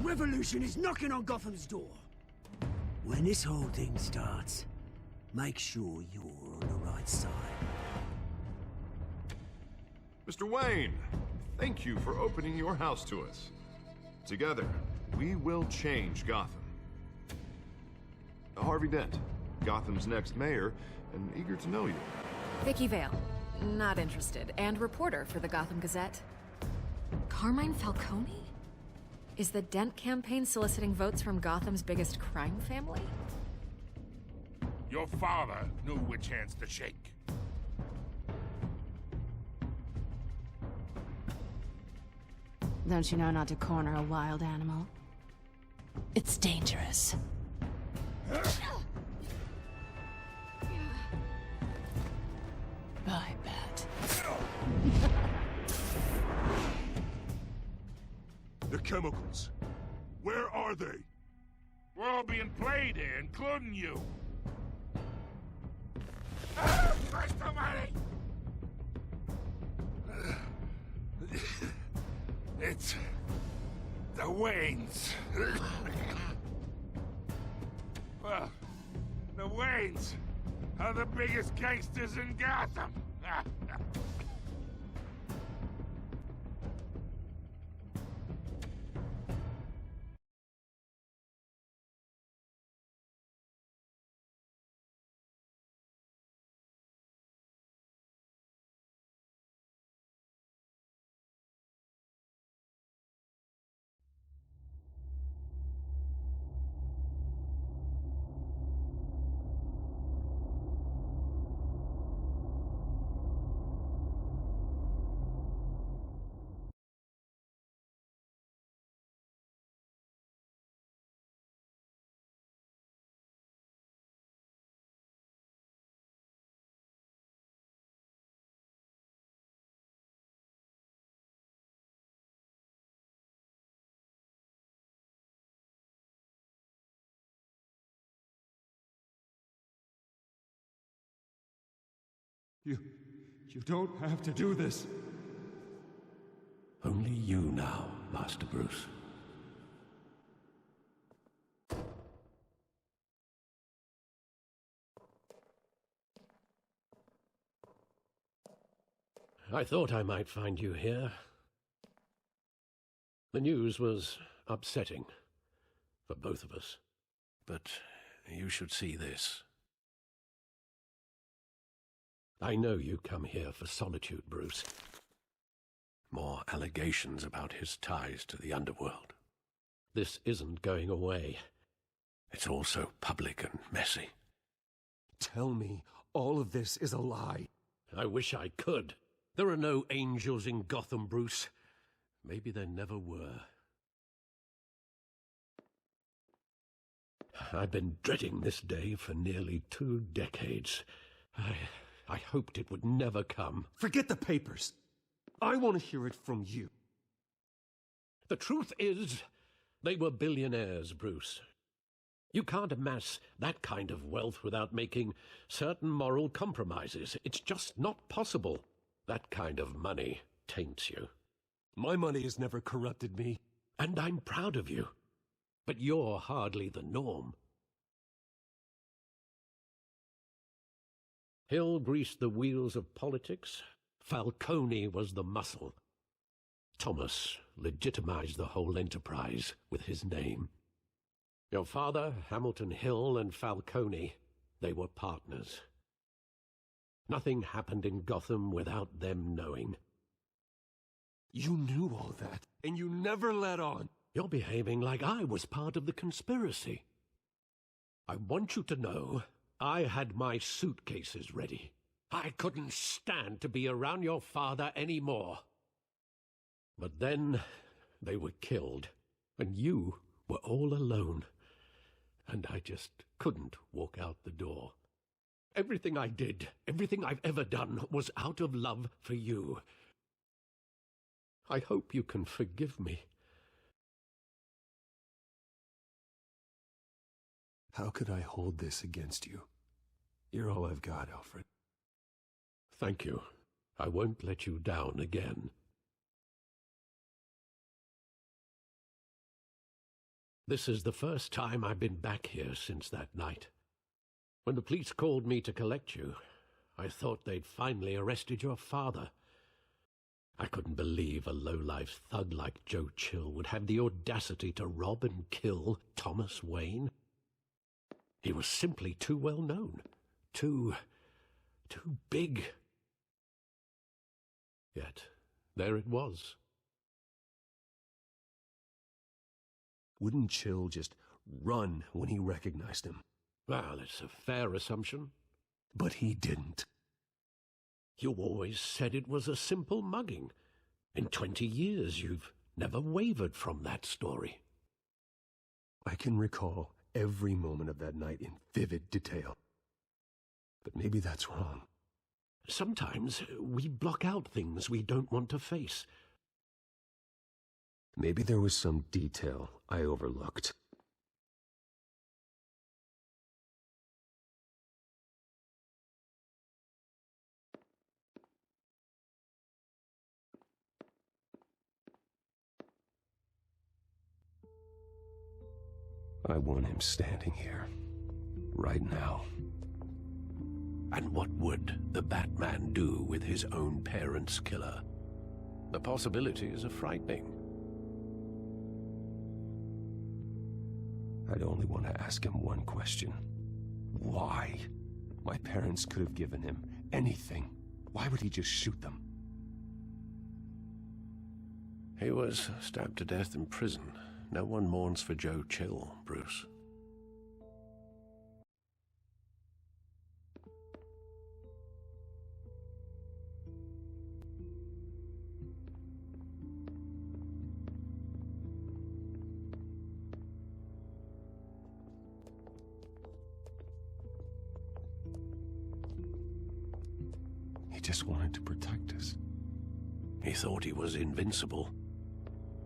revolution is knocking on Gotham's door. When this whole thing starts, make sure you're on the right side. Mr. Wayne, thank you for opening your house to us. Together, we will change Gotham. Harvey Dent, Gotham's next mayor, and eager to know you. Vicky Vale, not interested, and reporter for the Gotham Gazette. Carmine Falcone? Is the Dent campaign soliciting votes from Gotham's biggest crime family? Your father knew which hands to shake. Don't you know not to corner a wild animal? It's dangerous. I bet. The chemicals. Where are they? We're all being played here, including you. Christ almighty! It's the Waynes. Well, the Waynes are the biggest gangsters in Gotham. You don't have to do this. Only you now, Master Bruce. I thought I might find you here. The news was upsetting for both of us. But you should see this. I know you come here for solitude, Bruce. More allegations about his ties to the underworld. This isn't going away. It's all so public and messy. Tell me all of this is a lie. I wish I could. There are no angels in Gotham, Bruce. Maybe there never were. I've been dreading this day for nearly 2 decades. I hoped it would never come. Forget the papers. I want to hear it from you. The truth is, they were billionaires, Bruce. You can't amass that kind of wealth without making certain moral compromises. It's just not possible. That kind of money taints you. My money has never corrupted me. And I'm proud of you. But you're hardly the norm. Hill greased the wheels of politics. Falcone was the muscle. Thomas legitimized the whole enterprise with his name. Your father, Hamilton Hill, and Falcone, they were partners. Nothing happened in Gotham without them knowing. You knew all that, and you never let on. You're behaving like I was part of the conspiracy. I want you to know I had my suitcases ready. I couldn't stand to be around your father anymore. But then they were killed, and you were all alone. And I just couldn't walk out the door. Everything I did, everything I've ever done, was out of love for you. I hope you can forgive me. How could I hold this against you? You're all I've got, Alfred. Thank you. I won't let you down again. This is the first time I've been back here since that night. When the police called me to collect you, I thought they'd finally arrested your father. I couldn't believe a low-life thug like Joe Chill would have the audacity to rob and kill Thomas Wayne. He was simply too well known, too big. Yet, there it was. Wouldn't Chill just run when he recognized him? Well, it's a fair assumption. But he didn't. You always said it was a simple mugging. In 20 years, you've never wavered from that story. I can recall every moment of that night in vivid detail. But maybe that's wrong. Sometimes we block out things we don't want to face. Maybe there was some detail I overlooked. I want him standing here, right now. And what would the Batman do with his own parents' killer? The possibilities are frightening. I'd only want to ask him one question. Why? My parents could have given him anything. Why would he just shoot them? He was stabbed to death in prison. No one mourns for Joe Chill, Bruce. He just wanted to protect us. He thought he was invincible.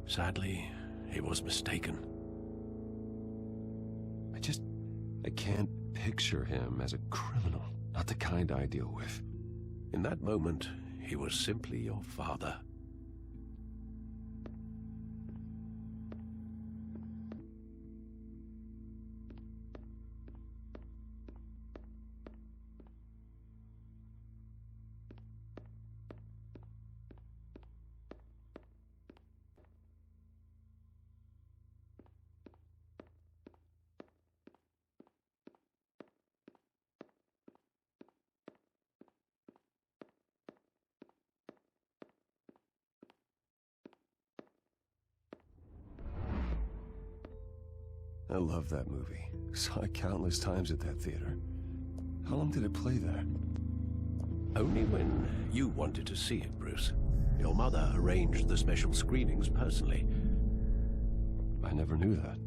Sadly, he was mistaken. I can't picture him as a criminal. Not the kind I deal with. In that moment, he was simply your father. I love that movie. Saw it countless times at that theater. How long did it play there? Only when you wanted to see it, Bruce. Your mother arranged the special screenings personally. I never knew that.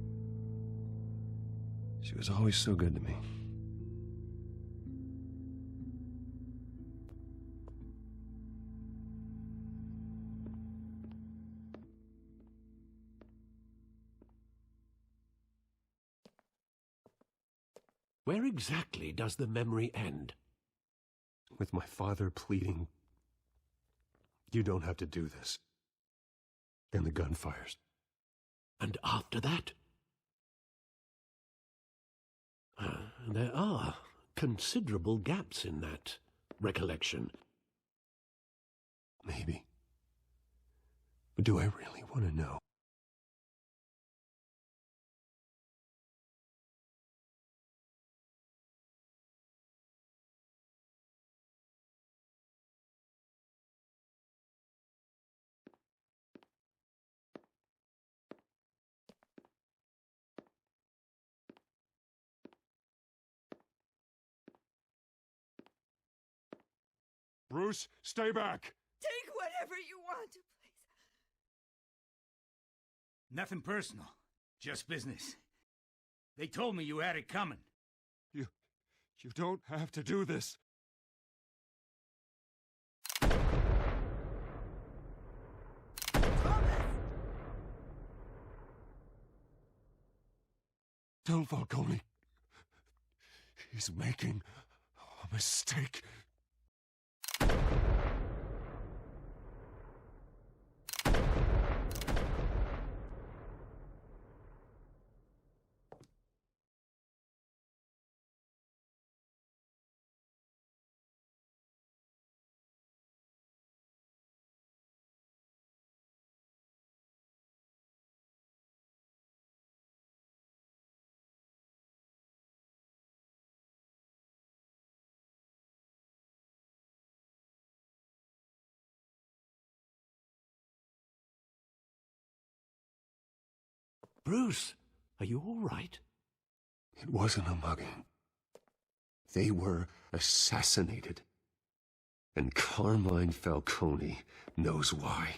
She was always so good to me. Where exactly does the memory end? With my father pleading, "You don't have to do this." And the gun fires. And after that? There are considerable gaps in that recollection. Maybe. But do I really want to know? Bruce, stay back! Take whatever you want, please. Nothing personal. Just business. They told me you had it coming. You don't have to do this. Tell Falcone. He's making a mistake. Bruce, are you all right? It wasn't a mugging. They were assassinated. And Carmine Falcone knows why.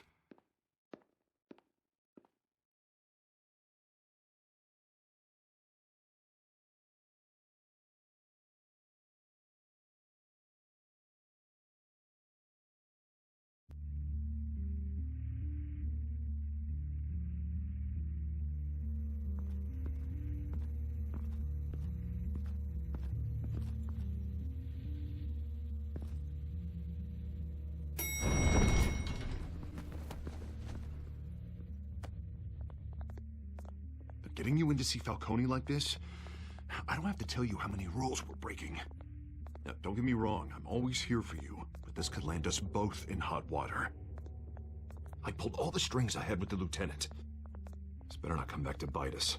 Getting you in to see Falcone like this? I don't have to tell you how many rules we're breaking. Now, don't get me wrong, I'm always here for you, but this could land us both in hot water. I pulled all the strings I had with the lieutenant. This better not come back to bite us.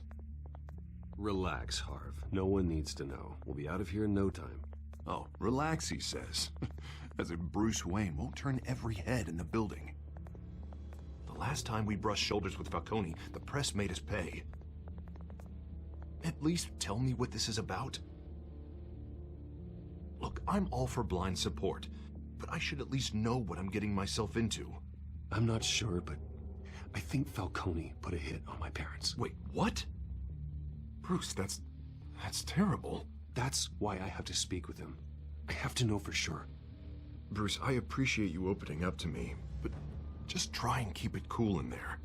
Relax, Harv. No one needs to know. We'll be out of here in no time. Oh, relax, he says. As if Bruce Wayne won't turn every head in the building. The last time we brushed shoulders with Falcone, the press made us pay. At least tell me what this is about. Look, I'm all for blind support, but I should at least know what I'm getting myself into. I'm not sure, but I think Falcone put a hit on my parents. Wait, what? Bruce, that's terrible. That's why I have to speak with him. I have to know for sure. Bruce, I appreciate you opening up to me, but just try and keep it cool in there.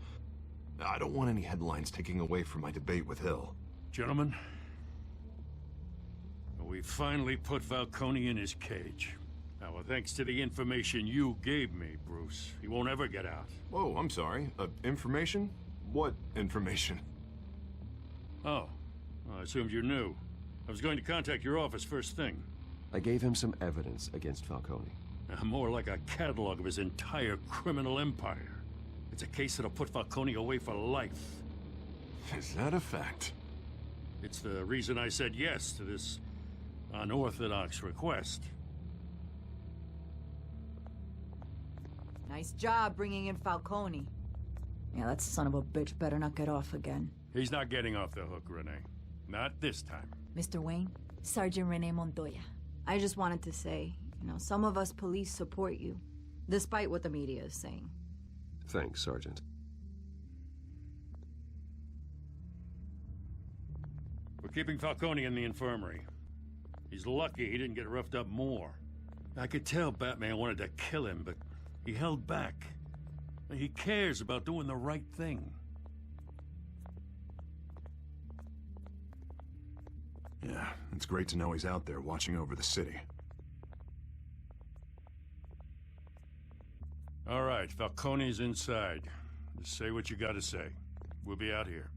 I don't want any headlines taking away from my debate with Hill. Gentlemen, we finally put Falcone in his cage. Now, thanks to the information you gave me, Bruce, he won't ever get out. Whoa, I'm sorry. Information? What information? Oh, well, I assumed you knew. I was going to contact your office first thing. I gave him some evidence against Falcone. More like a catalog of his entire criminal empire. It's a case that'll put Falcone away for life. Is that a fact? It's the reason I said yes to this unorthodox request. Nice job bringing in Falcone. Yeah, that son of a bitch better not get off again. He's not getting off the hook, Renee. Not this time. Mr. Wayne, Sergeant Renee Montoya. I just wanted to say, some of us police support you, despite what the media is saying. Thanks, Sergeant. We're keeping Falcone in the infirmary. He's lucky he didn't get roughed up more. I could tell Batman wanted to kill him, but he held back. He cares about doing the right thing. Yeah, it's great to know he's out there watching over the city. All right, Falcone's inside. Just say what you gotta say. We'll be out here.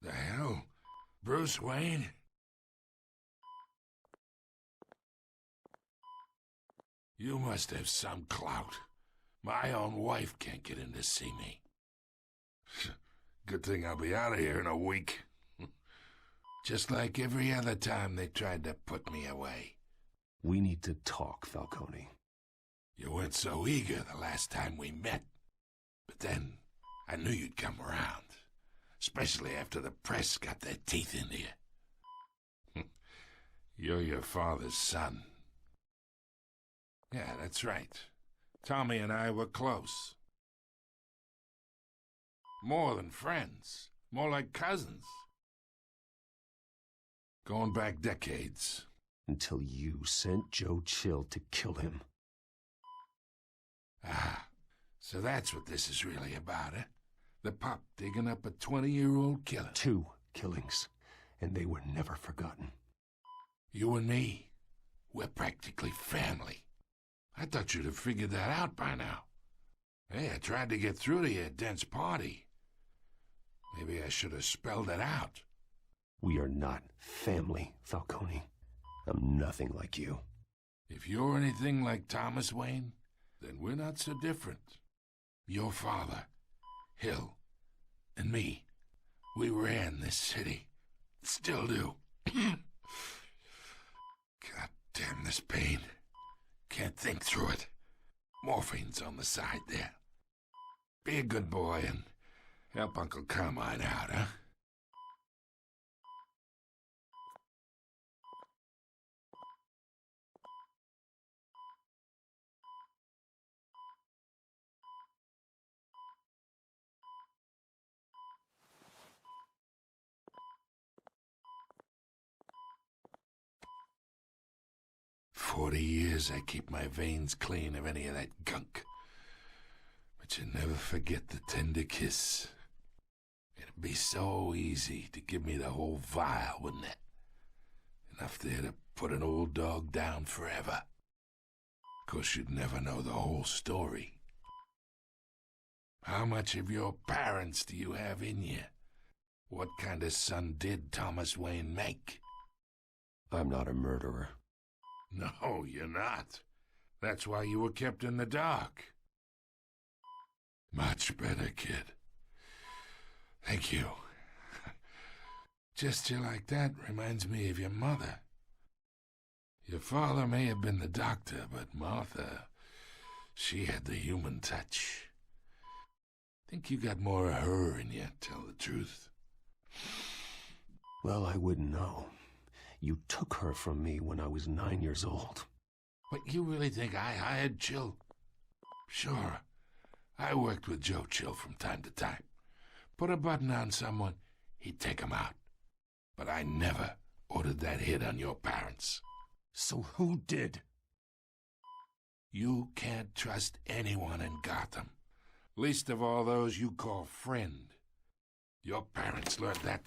The hell? Bruce Wayne? You must have some clout. My own wife can't get in to see me. Good thing I'll be out of here in a week. Just like every other time they tried to put me away. We need to talk, Falcone. You weren't so eager the last time we met. But then, I knew you'd come around. Especially after the press got their teeth into you. You're your father's son. Yeah, that's right. Tommy and I were close. More than friends. More like cousins. Going back decades. Until you sent Joe Chill to kill him. Ah, so that's what this is really about, eh? The pup digging up a 20-year-old killer. 2 killings, and they were never forgotten. You and me, we're practically family. I thought you'd have figured that out by now. Hey, I tried to get through to your dense party. Maybe I should have spelled it out. We are not family, Falcone. I'm nothing like you. If you're anything like Thomas Wayne, then we're not so different. Your father, Hill, and me, we ran this city. Still do. God damn this pain. Can't think through it. Morphine's on the side there. Be a good boy and help Uncle Carmine out, huh? "40 years I keep my veins clean of any of that gunk. But you never forget the tender kiss. It'd be so easy to give me the whole vial, wouldn't it? Enough there to put an old dog down forever. 'Course you'd never know the whole story. How much of your parents do you have in you? What kind of son did Thomas Wayne make?" I'm not a murderer. No, you're not. That's why you were kept in the dark. Much better, kid. Thank you. Gesture like that reminds me of your mother. Your father may have been the doctor, but Martha, she had the human touch. Think you got more of her in you, tell the truth. Well, I wouldn't know. You took her from me when I was 9 years old. What, you really think I hired Chill? Sure. I worked with Joe Chill from time to time. Put a button on someone, he'd take him out. But I never ordered that hit on your parents. So who did? You can't trust anyone in Gotham. Least of all those you call friend. Your parents learned that.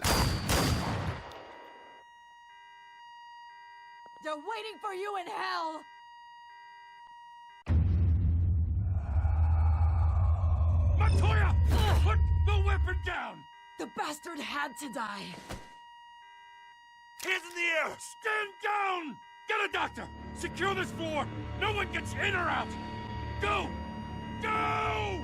They're waiting for you in hell! Montoya! Put the weapon down! The bastard had to die! Hands in the air! Stand down! Get a doctor! Secure this floor! No one gets in or out! Go! Go!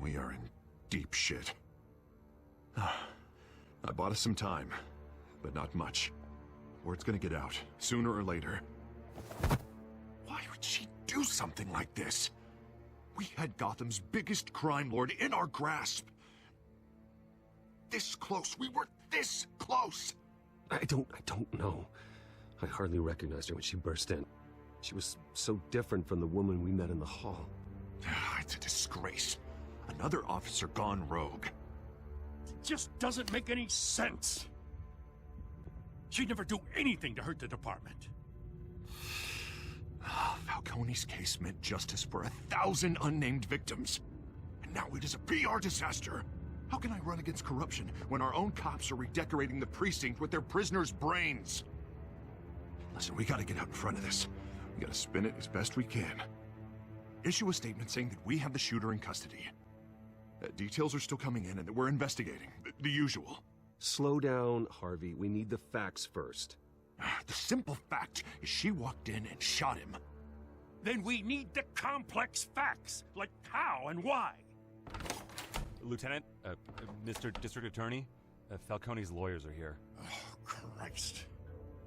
We are in deep shit. I bought us some time, but not much. Word's gonna get out, sooner or later. Why would she do something like this? We had Gotham's biggest crime lord in our grasp. This close. We were this close. I don't know. I hardly recognized her when she burst in. She was so different from the woman we met in the hall. It's a disgrace. Another officer gone rogue. It just doesn't make any sense. She'd never do anything to hurt the department. Falcone's case meant justice for 1,000 unnamed victims. And now it is a PR disaster. How can I run against corruption when our own cops are redecorating the precinct with their prisoners' brains? Listen, we gotta get out in front of this. We gotta spin it as best we can. Issue a statement saying that we have the shooter in custody. Details are still coming in and that we're investigating. The usual. Slow down, Harvey. We need the facts first. The simple fact is she walked in and shot him. Then we need the complex facts, like how and why. Lieutenant, Mr. District Attorney, Falcone's lawyers are here. Oh, Christ.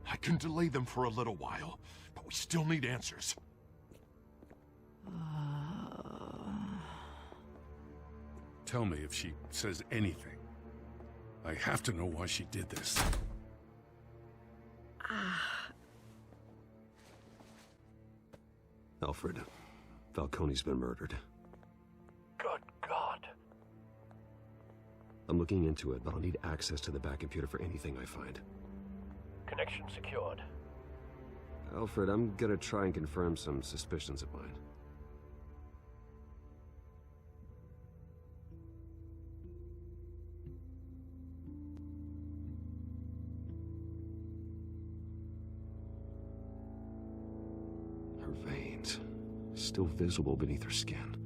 I can delay them for a little while, but we still need answers. Tell me if she says anything. I have to know why she did this. Alfred, Falcone's been murdered. Good God. I'm looking into it, but I'll need access to the back computer for anything I find. Connection secured. Alfred, I'm gonna try and confirm some suspicions of mine. Her veins, still visible beneath her skin.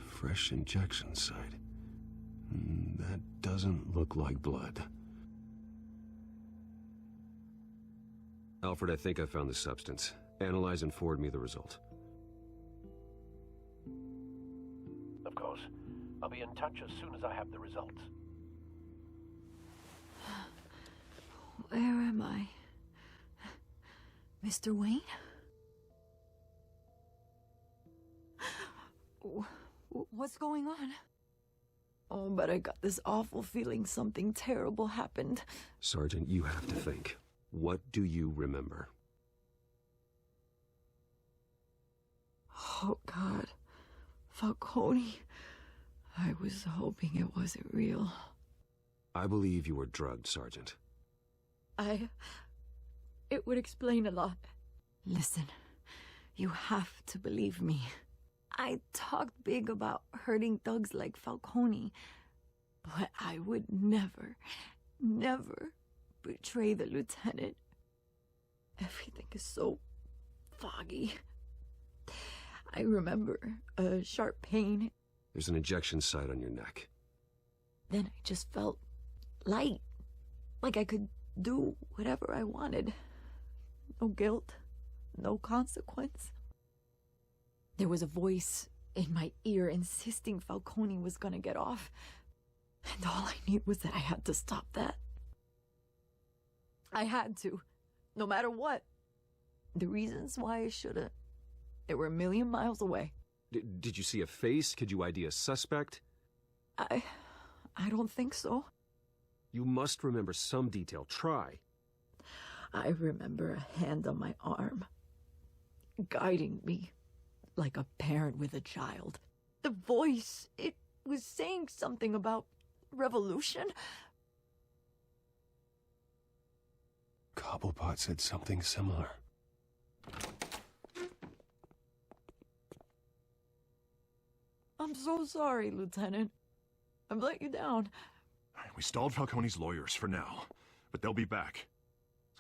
Fresh injection site. That doesn't look like blood. Alfred, I think I found the substance. Analyze and forward me the result. Of course. I'll be in touch as soon as I have the results. Where am I? Mr. Wayne? What's going on? Oh, but I got this awful feeling something terrible happened. Sergeant, you have to think. What do you remember? Oh, God. Falcone. I was hoping it wasn't real. I believe you were drugged, Sergeant. It would explain a lot. Listen, you have to believe me. I talked big about hurting thugs like Falcone, but I would never, never betray the lieutenant. Everything is so foggy. I remember a sharp pain. There's an injection site on your neck. Then I just felt light, like I could do whatever I wanted. No guilt, no consequence. There was a voice in my ear insisting Falcone was gonna get off. And all I knew was that I had to stop that. I had to, no matter what. The reasons why I should've, they were a million miles away. Did you see a face? Could you ID a suspect? I don't think so. You must remember some detail. Try. I remember a hand on my arm, guiding me like a parent with a child. The voice, it was saying something about revolution. Cobblepot said something similar. I'm so sorry, Lieutenant. I've let you down. We stalled Falcone's lawyers for now, but they'll be back.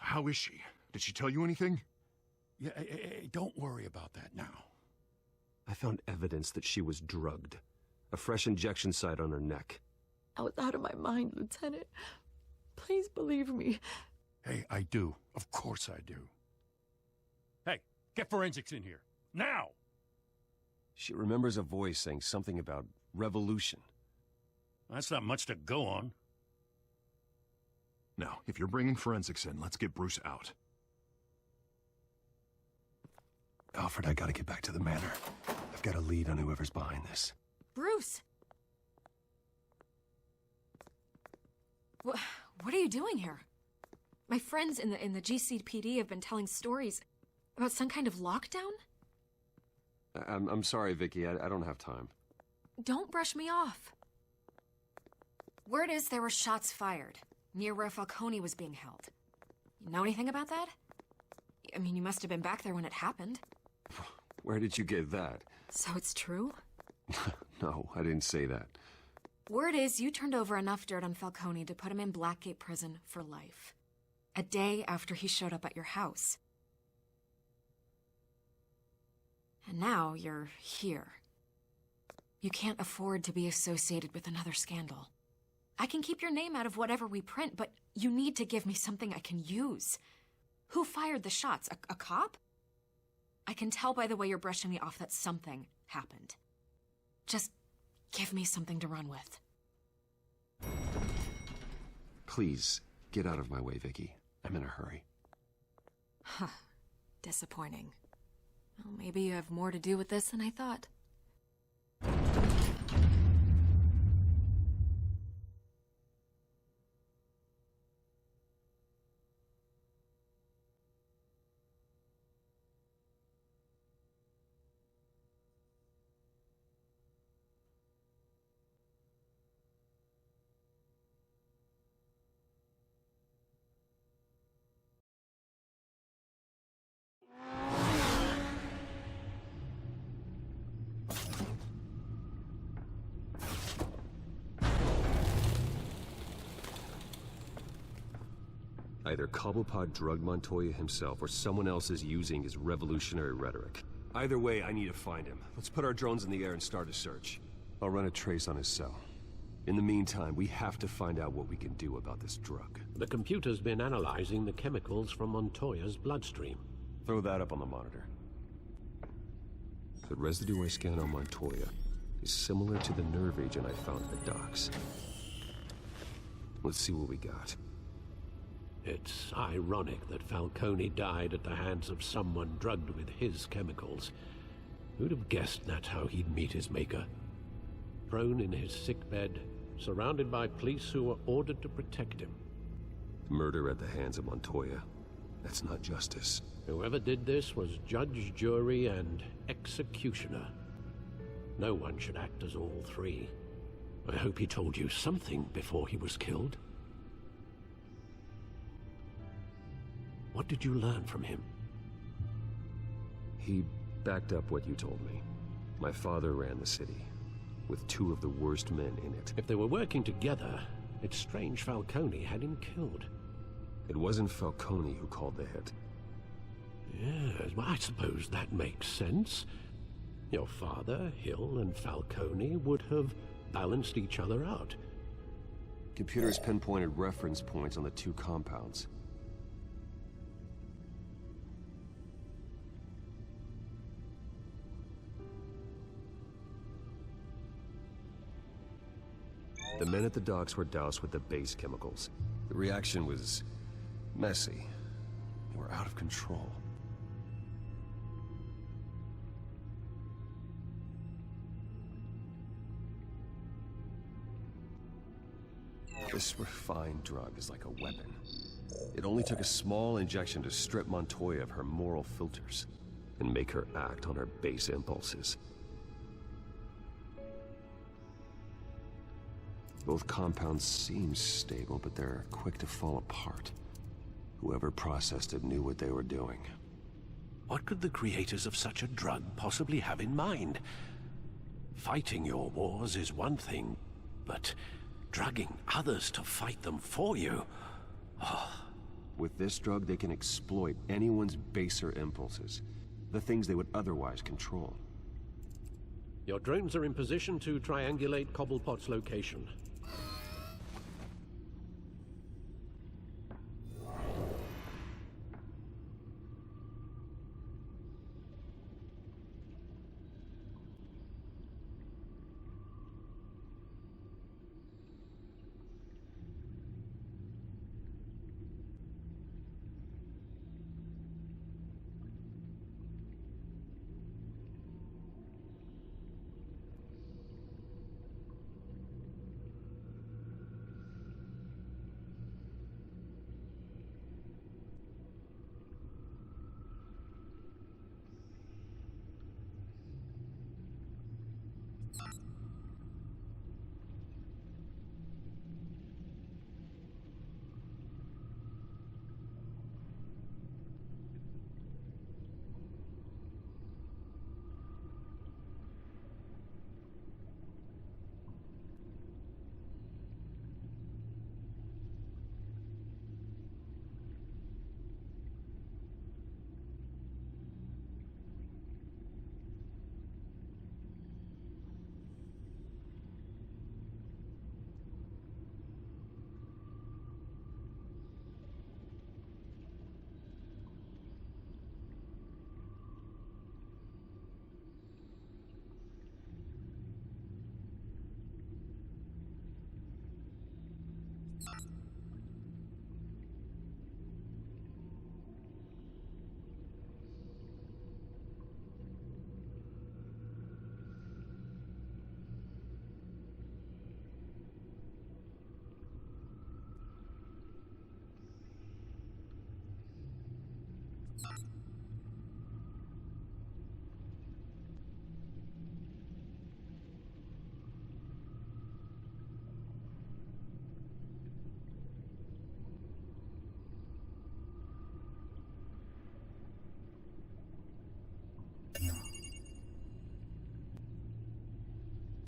How is she? Did she tell you anything? Yeah, don't worry about that now. I found evidence that she was drugged. A fresh injection site on her neck. I was out of my mind, Lieutenant. Please believe me. Hey, I do. Of course I do. Hey, get forensics in here. Now! She remembers a voice saying something about revolution. That's not much to go on. Now, if you're bringing forensics in, let's get Bruce out. Alfred, I gotta get back to the manor. I've got a lead on whoever's behind this. Bruce! What are you doing here? My friends in the GCPD have been telling stories about some kind of lockdown? I'm sorry, Vicky. I don't have time. Don't brush me off. Word is there were shots fired near where Falcone was being held. You know anything about that? I mean, you must have been back there when it happened. Where did you get that? So it's true? No, I didn't say that. Word is you turned over enough dirt on Falcone to put him in Blackgate Prison for life. A day after he showed up at your house. And now you're here. You can't afford to be associated with another scandal. I can keep your name out of whatever we print, but you need to give me something I can use. Who fired the shots? A cop? I can tell by the way you're brushing me off that something happened. Just give me something to run with. Please, get out of my way, Vicky. I'm in a hurry. Huh. Disappointing. Well, maybe you have more to do with this than I thought. Either Cobblepot drugged Montoya himself, or someone else is using his revolutionary rhetoric. Either way, I need to find him. Let's put our drones in the air and start a search. I'll run a trace on his cell. In the meantime, we have to find out what we can do about this drug. The computer's been analyzing the chemicals from Montoya's bloodstream. Throw that up on the monitor. The residue I scanned on Montoya is similar to the nerve agent I found at the docks. Let's see what we got. It's ironic that Falcone died at the hands of someone drugged with his chemicals. Who'd have guessed that's how he'd meet his maker? Prone in his sickbed, surrounded by police who were ordered to protect him. Murder at the hands of Montoya. That's not justice. Whoever did this was judge, jury, and executioner. No one should act as all three. I hope he told you something before he was killed. What did you learn from him? He backed up what you told me. My father ran the city, with two of the worst men in it. If they were working together, it's strange Falcone had him killed. It wasn't Falcone who called the hit. Yes, well, I suppose that makes sense. Your father, Hill, and Falcone would have balanced each other out. Computers pinpointed reference points on the two compounds. The men at the docks were doused with the base chemicals. The reaction was messy. They were out of control. This refined drug is like a weapon. It only took a small injection to strip Montoya of her moral filters and make her act on her base impulses. Both compounds seem stable, but they're quick to fall apart. Whoever processed it knew what they were doing. What could the creators of such a drug possibly have in mind? Fighting your wars is one thing, but drugging others to fight them for you? With this drug, they can exploit anyone's baser impulses, the things they would otherwise control. Your drones are in position to triangulate Cobblepot's location.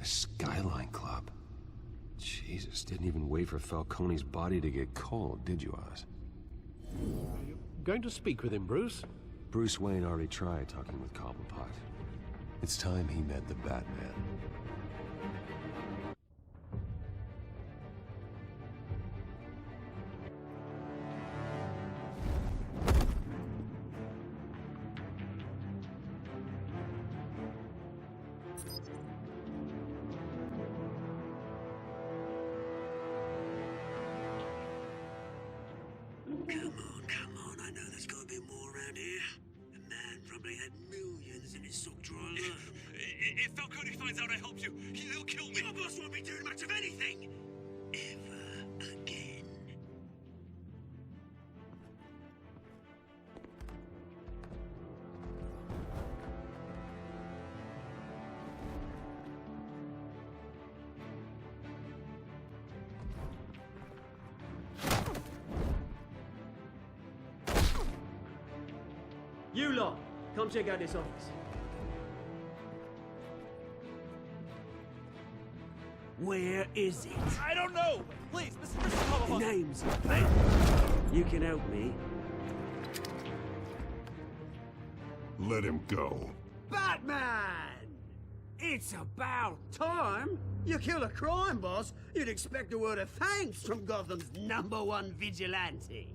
Skyline Club. Jesus, didn't even wait for Falcone's body to get cold, did you, Oz? Are you going to speak with him, Bruce? Bruce Wayne already tried talking with Cobblepot. It's time he met the Batman. Come on, I know there's gotta be more around here. The man probably had millions in his sock drawer alone. If Falcone finds out I helped you, he'll kill me. Your boss won't be doing much of anything! Ever again. You lot, come check out this office. Where is it? I don't know. Please, Mr. Cobblepot. Name's Ben. You can help me. Let him go. Batman! It's about time. You kill a crime boss, you'd expect a word of thanks from Gotham's #1 vigilante.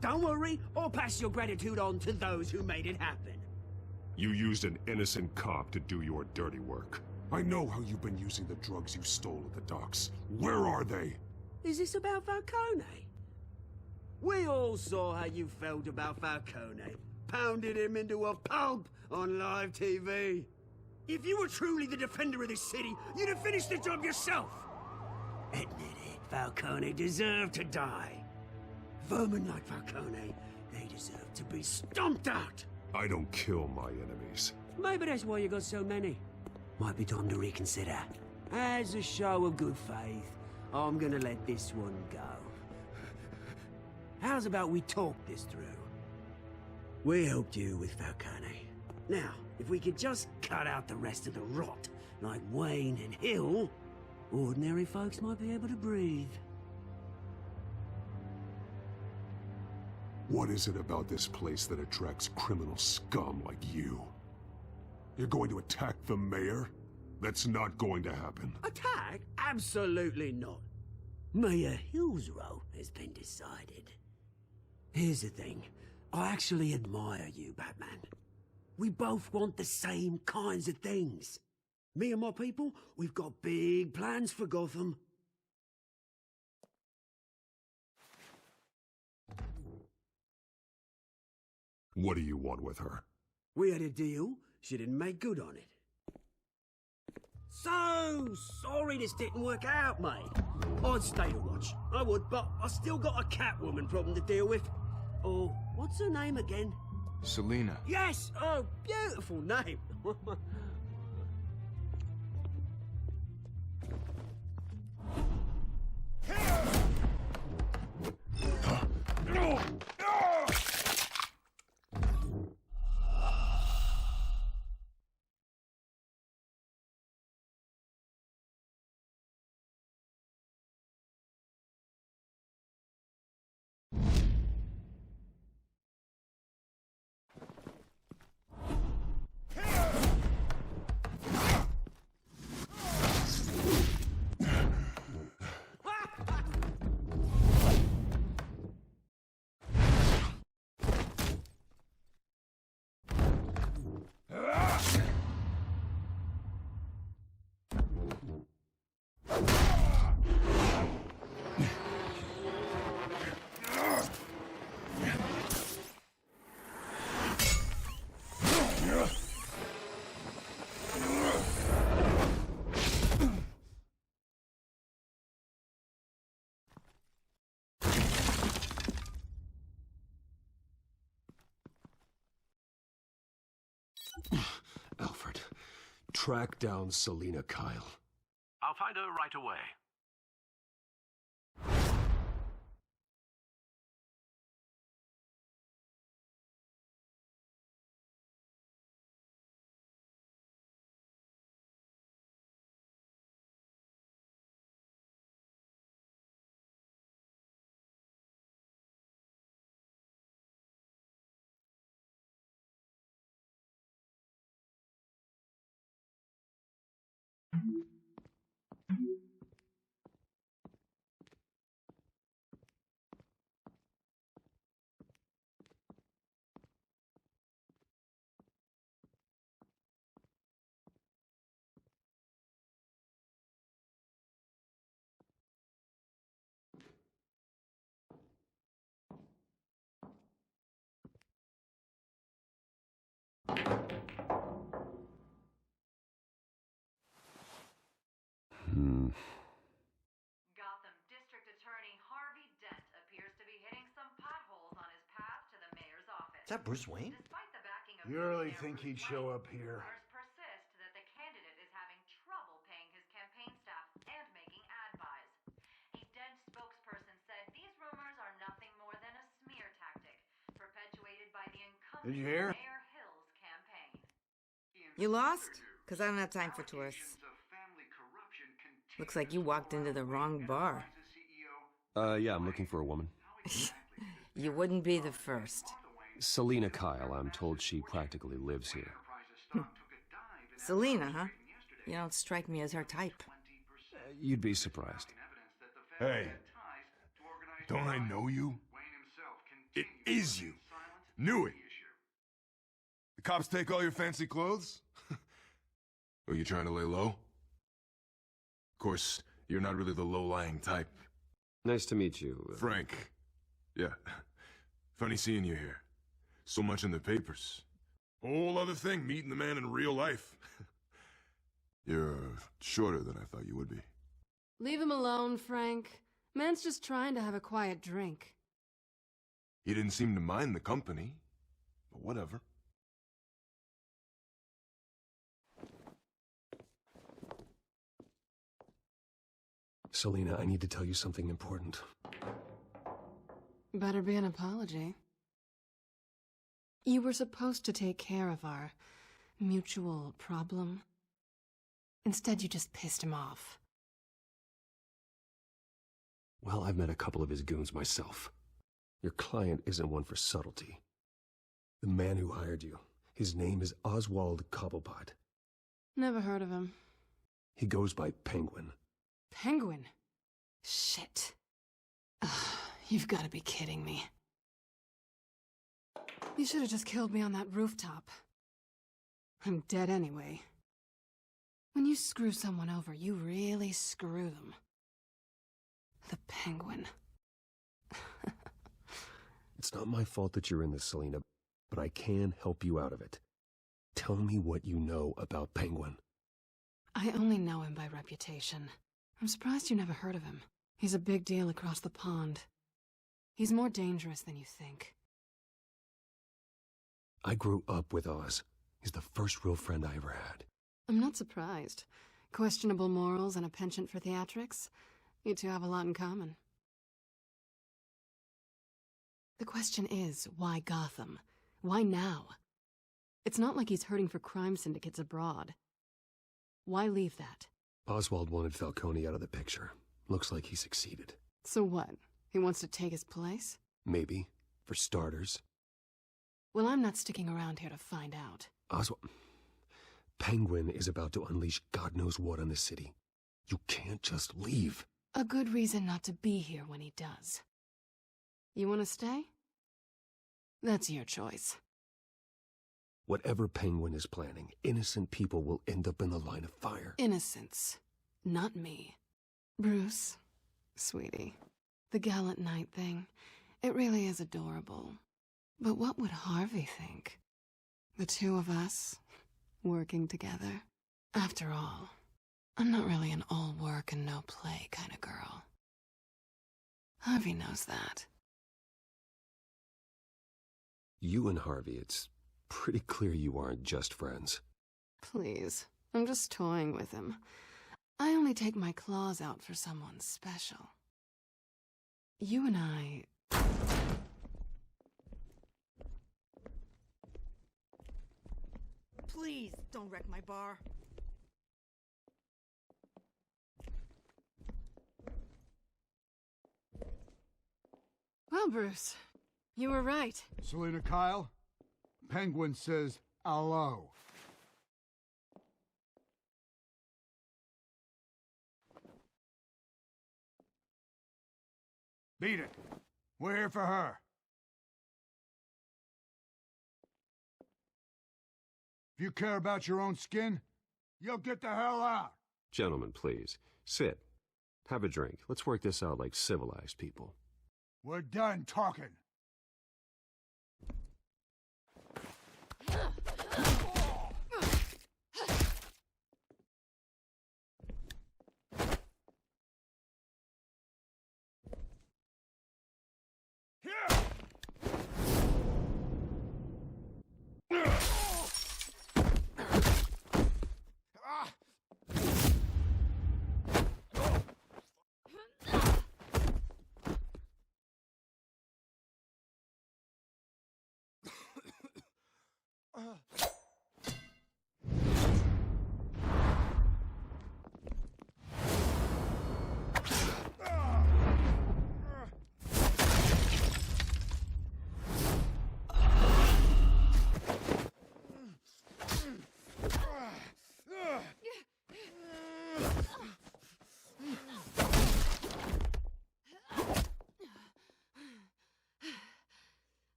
Don't worry, I'll pass your gratitude on to those who made it happen. You used an innocent cop to do your dirty work. I know how you've been using the drugs you stole at the docks. Where are they? Is this about Falcone? We all saw how you felt about Falcone. Pounded him into a pulp on live TV. If you were truly the defender of this city, you'd have finished the job yourself. Admit it, Falcone deserved to die. Vermin like Falcone, they deserve to be stomped out. I don't kill my enemies. Maybe that's why you got so many. Might be time to reconsider. As a show of good faith, I'm gonna let this one go. How's about we talk this through? We helped you with Falcone. Now, if we could just cut out the rest of the rot, like Wayne and Hill, ordinary folks might be able to breathe. What is it about this place that attracts criminal scum like you? You're going to attack the mayor? That's not going to happen. Attack? Absolutely not. Mayor Hill's role has been decided. Here's the thing. I actually admire you, Batman. We both want the same kinds of things. Me and my people, we've got big plans for Gotham. What do you want with her? We had a deal. She didn't make good on it. So sorry this didn't work out, mate. I'd stay to watch. I would, but I still got a Catwoman problem to deal with. Oh, what's her name again? Selina. Yes! Oh, beautiful name. Alfred, track down Selina Kyle. I'll find her right away. Gotham District Attorney Harvey Dent appears to be hitting some potholes on his path to the mayor's office. Is that Bruce Wayne? Despite the backing of You really billionaire think he'd Bruce show Wayne, up here? rumors persist that the candidate is having trouble paying his campaign staff and making ad buys. A Dent spokesperson said these rumors are nothing more than a smear tactic perpetuated by the incumbent Did you hear? Mayor Hill's campaign. You lost? Because I don't have time for tourists. Looks like you walked into the wrong bar. Yeah, I'm looking for a woman. You wouldn't be the first. Selina Kyle, I'm told she practically lives here. Selina, huh? You don't strike me as her type. You'd be surprised. Hey, don't I know you? It is you. Knew it. The cops take all your fancy clothes? Are you trying to lay low? Of course, you're not really the low-lying type. Nice to meet you. Frank. Yeah. Funny seeing you here. So much in the papers. Whole other thing, meeting the man in real life. You're shorter than I thought you would be. Leave him alone, Frank. Man's just trying to have a quiet drink. He didn't seem to mind the company. But whatever. Selina, I need to tell you something important. Better be an apology. You were supposed to take care of our mutual problem. Instead, you just pissed him off. Well, I've met a couple of his goons myself. Your client isn't one for subtlety. The man who hired you, his name is Oswald Cobblepot. Never heard of him. He goes by Penguin. Penguin? Shit. Ugh, you've got to be kidding me. You should have just killed me on that rooftop. I'm dead anyway. When you screw someone over, you really screw them. The Penguin. It's not my fault that you're in this, Selina, but I can help you out of it. Tell me what you know about Penguin. I only know him by reputation. I'm surprised you never heard of him. He's a big deal across the pond. He's more dangerous than you think. I grew up with Oz. He's the first real friend I ever had. I'm not surprised. Questionable morals and a penchant for theatrics. You two have a lot in common. The question is, why Gotham? Why now? It's not like he's hurting for crime syndicates abroad. Why leave that? Oswald wanted Falcone out of the picture. Looks like he succeeded. So what? He wants to take his place? Maybe. For starters. Well, I'm not sticking around here to find out. Oswald... Penguin is about to unleash God knows what on the city. You can't just leave. A good reason not to be here when he does. You want to stay? That's your choice. Whatever Penguin is planning, innocent people will end up in the line of fire. Innocence. Not me. Bruce, sweetie, the gallant knight thing, it really is adorable. But what would Harvey think? The two of us, working together? After all, I'm not really an all work and no play kind of girl. Harvey knows that. You and Harvey, it's pretty clear you aren't just friends. Please, I'm just toying with him. I only take my claws out for someone special. You and I... Please, don't wreck my bar. Well, Bruce, you were right. Selina Kyle, Penguin says hello. Beat it. We're here for her. If you care about your own skin, you'll get the hell out. Gentlemen, please. Sit. Have a drink. Let's work this out like civilized people. We're done talking.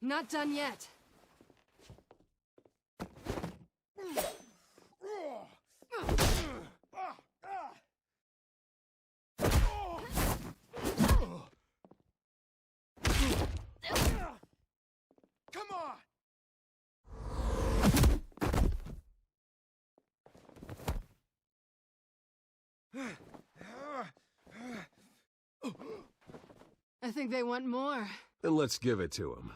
Not done yet. Come on! I think they want more. Then let's give it to him.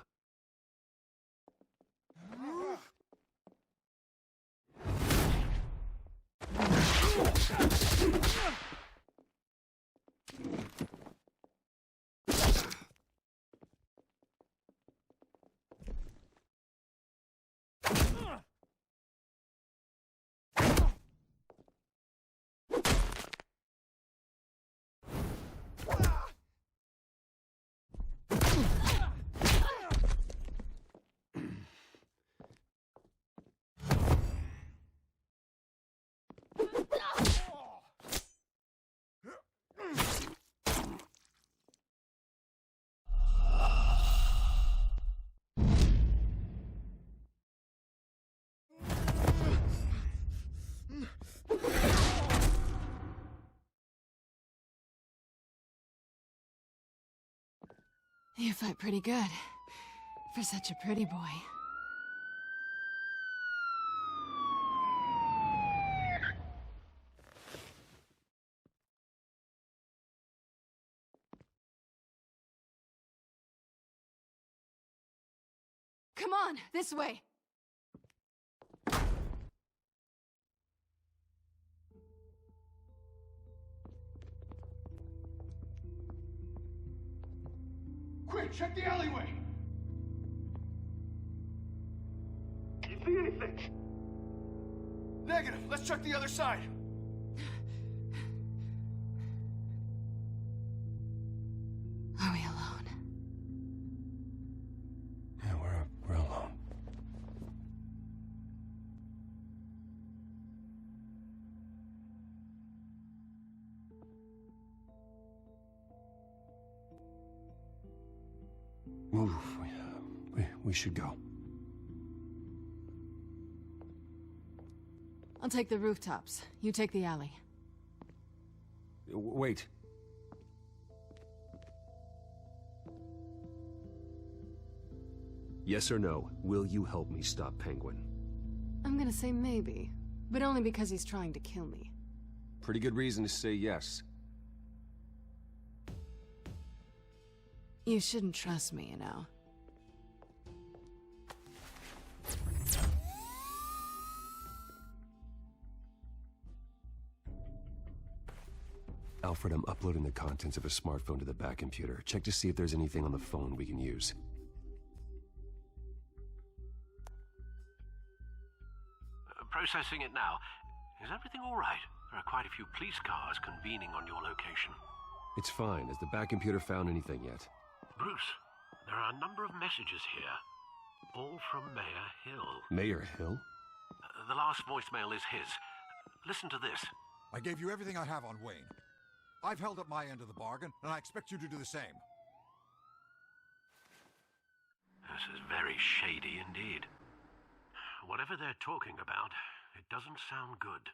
You fight pretty good. For such a pretty boy. Come on, this way! Quick, check the alleyway! You see anything? Negative. Let's check the other side. Are we alone? Yeah, we're alone. Move. We should go. I'll take the rooftops. You take the alley. Wait. Yes or no, will you help me stop Penguin? I'm gonna say maybe, but only because he's trying to kill me. Pretty good reason to say yes. You shouldn't trust me, you know. Alfred, I'm uploading the contents of a smartphone to the back computer. Check to see if there's anything on the phone we can use. Processing it now. Is everything all right? There are quite a few police cars convening on your location. It's fine. Has the back computer found anything yet? Bruce, there are a number of messages here. All from Mayor Hill. Mayor Hill? The last voicemail is his. Listen to this. I gave you everything I have on Wayne. I've held up my end of the bargain, and I expect you to do the same. This is very shady indeed. Whatever they're talking about, it doesn't sound good.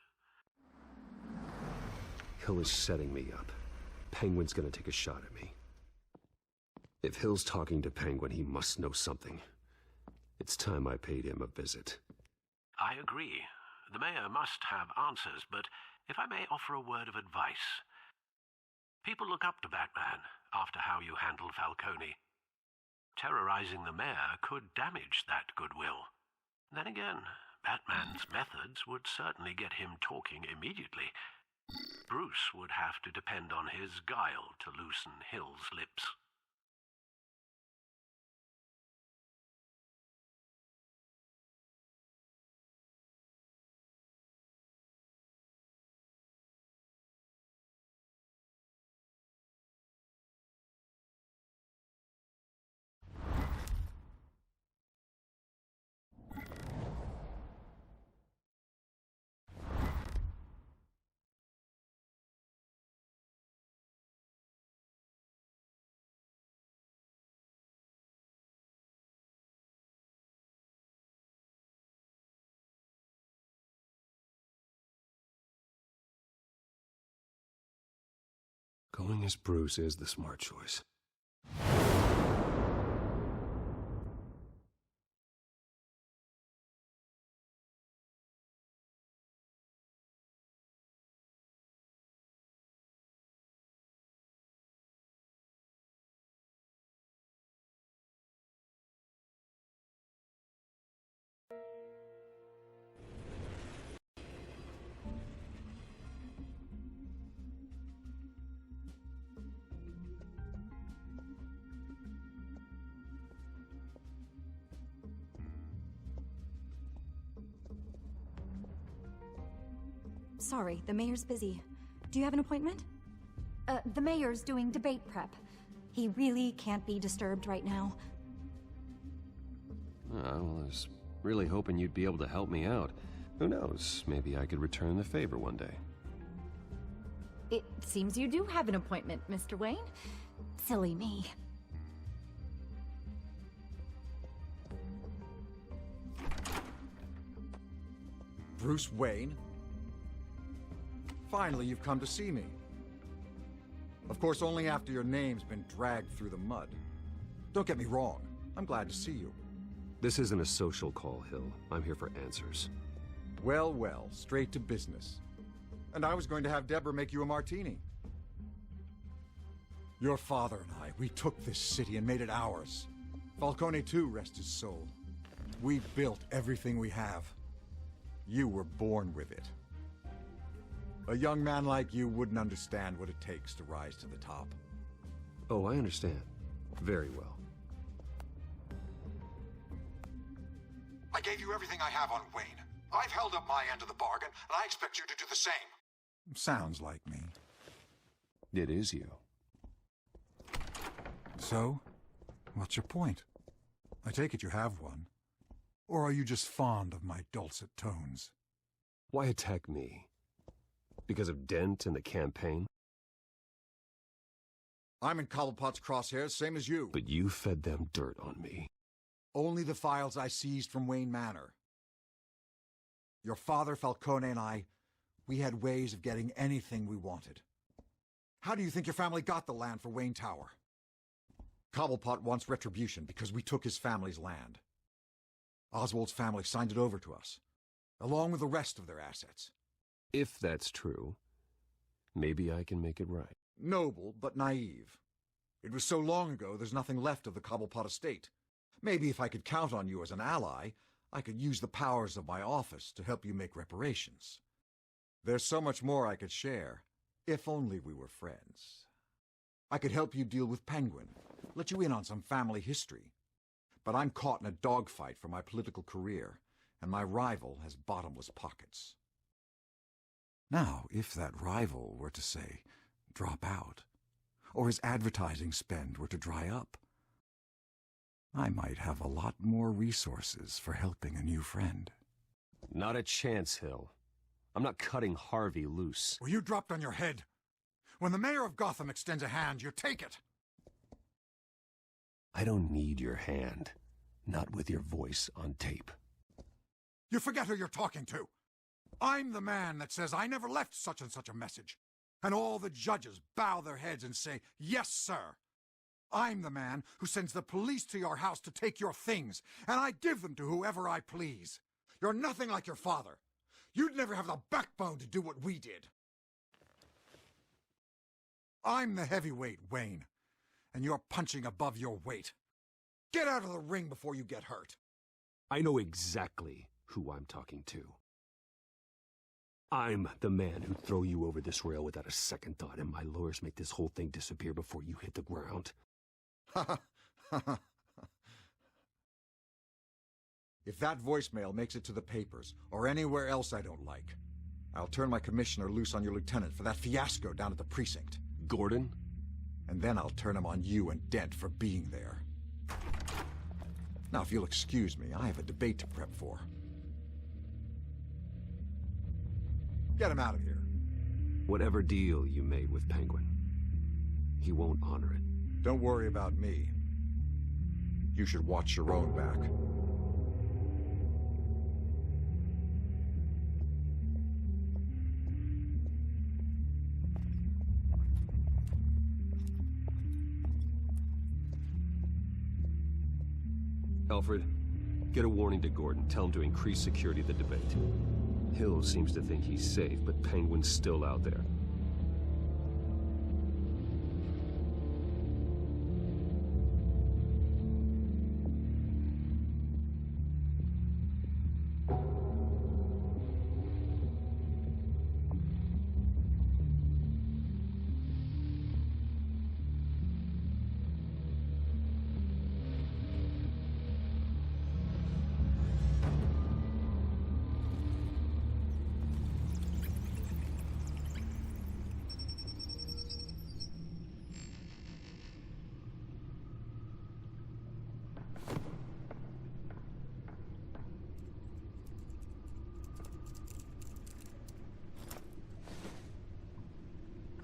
Hill is setting me up. Penguin's gonna take a shot at me. If Hill's talking to Penguin, he must know something. It's time I paid him a visit. I agree. The mayor must have answers, but if I may offer a word of advice. People look up to Batman after how you handled Falcone. Terrorizing the mayor could damage that goodwill. Then again, Batman's methods would certainly get him talking immediately. Bruce would have to depend on his guile to loosen Hill's lips. Doing as Bruce is the smart choice. Sorry, the mayor's busy. Do you have an appointment? The mayor's doing debate prep. He really can't be disturbed right now. Well, I was really hoping you'd be able to help me out. Who knows, maybe I could return the favor one day. It seems you do have an appointment, Mr. Wayne. Silly me. Bruce Wayne? Finally, you've come to see me. Of course, only after your name's been dragged through the mud. Don't get me wrong, I'm glad to see you. This isn't a social call, Hill. I'm here for answers. Well, well, straight to business. And I was going to have Deborah make you a martini. Your father and I, we took this city and made it ours. Falcone too, rest his soul. We built everything we have. You were born with it. A young man like you wouldn't understand what it takes to rise to the top. Oh, I understand. Very well. I gave you everything I have on Wayne. I've held up my end of the bargain, and I expect you to do the same. Sounds like me. It is you. So, what's your point? I take it you have one. Or are you just fond of my dulcet tones? Why attack me? Because of Dent and the campaign? I'm in Cobblepot's crosshairs, same as you. But you fed them dirt on me. Only the files I seized from Wayne Manor. Your father, Falcone, and I, we had ways of getting anything we wanted. How do you think your family got the land for Wayne Tower? Cobblepot wants retribution because we took his family's land. Oswald's family signed it over to us, along with the rest of their assets. If that's true, maybe I can make it right. Noble, but naive. It was so long ago, there's nothing left of the Cobblepot estate. Maybe if I could count on you as an ally, I could use the powers of my office to help you make reparations. There's so much more I could share, if only we were friends. I could help you deal with Penguin, let you in on some family history. But I'm caught in a dogfight for my political career, and my rival has bottomless pockets. Now, if that rival were to, say, drop out, or his advertising spend were to dry up, I might have a lot more resources for helping a new friend. Not a chance, Hill. I'm not cutting Harvey loose. Were you dropped on your head? When the mayor of Gotham extends a hand, you take it! I don't need your hand. Not with your voice on tape. You forget who you're talking to. I'm the man that says I never left such and such a message. And all the judges bow their heads and say, yes, sir. I'm the man who sends the police to your house to take your things, and I give them to whoever I please. You're nothing like your father. You'd never have the backbone to do what we did. I'm the heavyweight, Wayne, and you're punching above your weight. Get out of the ring before you get hurt. I know exactly who I'm talking to. I'm the man who'd throw you over this rail without a second thought, and my lawyers make this whole thing disappear before you hit the ground. If that voicemail makes it to the papers, or anywhere else I don't like, I'll turn my commissioner loose on your lieutenant for that fiasco down at the precinct. Gordon? And then I'll turn him on you and Dent for being there. Now, if you'll excuse me, I have a debate to prep for. Get him out of here. Whatever deal you made with Penguin, he won't honor it. Don't worry about me. You should watch your own back. Alfred, get a warning to Gordon. Tell him to increase security at the debate. Hill seems to think he's safe, but Penguin's still out there.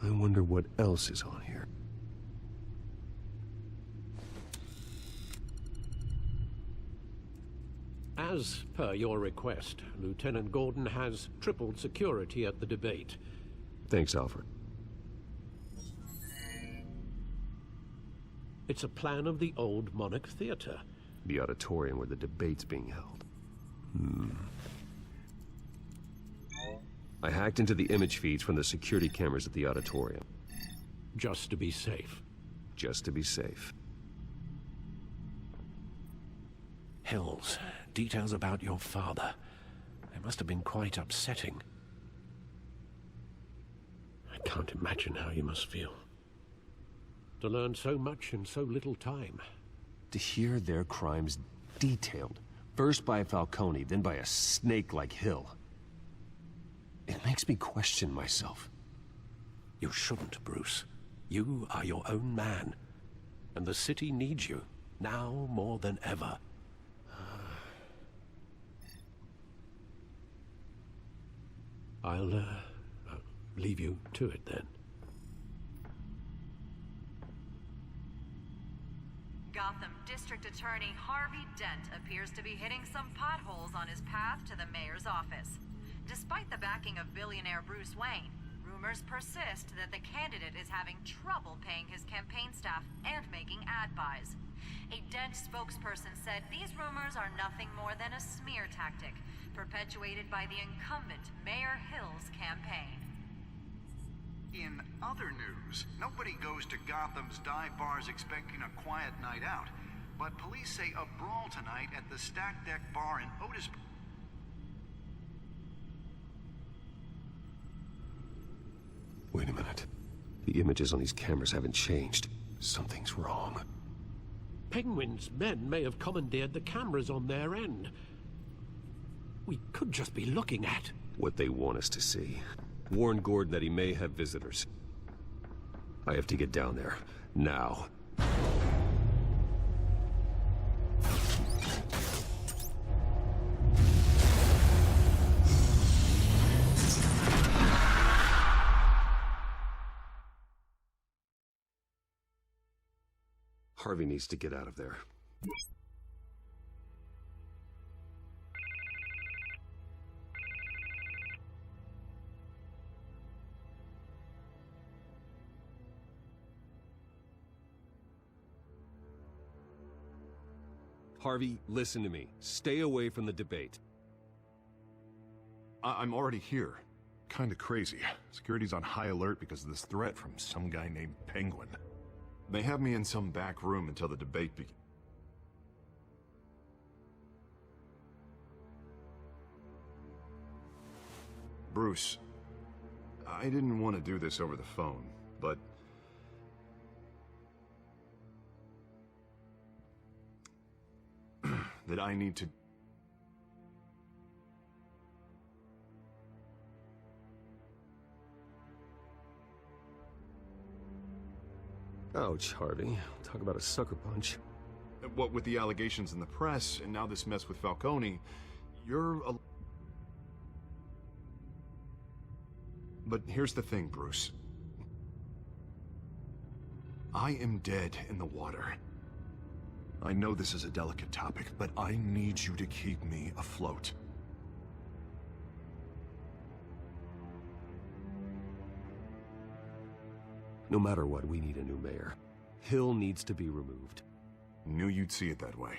I wonder what else is on here. As per your request, Lieutenant Gordon has tripled security at the debate. Thanks, Alfred. It's a plan of the old Monarch Theater. The auditorium where the debate's being held. I hacked into the image feeds from the security cameras at the auditorium. Just to be safe. Just to be safe. Hills, details about your father. They must have been quite upsetting. I can't imagine how you must feel. To learn so much in so little time. To hear their crimes detailed, first by Falcone, then by a snake like Hill. It makes me question myself. You shouldn't, Bruce. You are your own man. And the city needs you, now more than ever. I'll leave you to it then. Gotham District Attorney Harvey Dent appears to be hitting some potholes on his path to the mayor's office. Despite the backing of billionaire Bruce Wayne, rumors persist that the candidate is having trouble paying his campaign staff and making ad buys. A Dent spokesperson said these rumors are nothing more than a smear tactic, perpetuated by the incumbent Mayor Hill's campaign. In other news, nobody goes to Gotham's dive bars expecting a quiet night out, but police say a brawl tonight at the Stack Deck Bar in Otis. Wait a minute. The images on these cameras haven't changed. Something's wrong. Penguin's men may have commandeered the cameras on their end. We could just be looking at what they want us to see. Warn Gordon that he may have visitors. I have to get down there. Now. Harvey needs to get out of there. Harvey, listen to me. Stay away from the debate. I'm already here. Kinda crazy. Security's on high alert because of this threat from some guy named Penguin. They have me in some back room until the debate begins. Bruce, I didn't want to do this over the phone, but that I need to... Ouch, Harvey. Talk about a sucker punch. What with the allegations in the press, and now this mess with Falcone, you're a... But here's the thing, Bruce. I am dead in the water. I know this is a delicate topic, but I need you to keep me afloat. No matter what, we need a new mayor. Hill needs to be removed. Knew you'd see it that way.